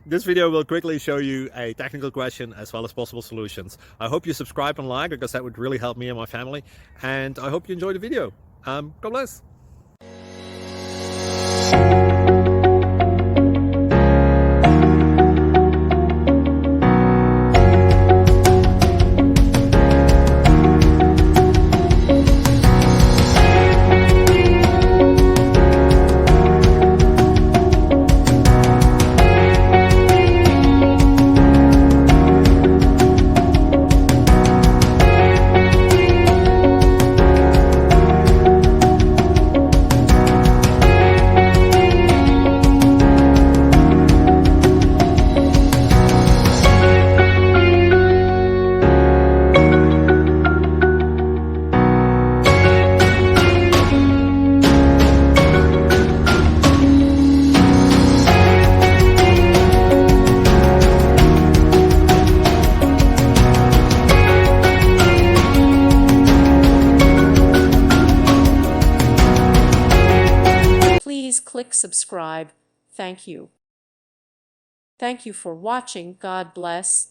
This video will quickly show you a technical question as well as possible solutions. I hope you subscribe and like, because that would really help me and my family. And I hope you enjoy the video. God bless. Please click subscribe. Thank you. Thank you for watching. God bless.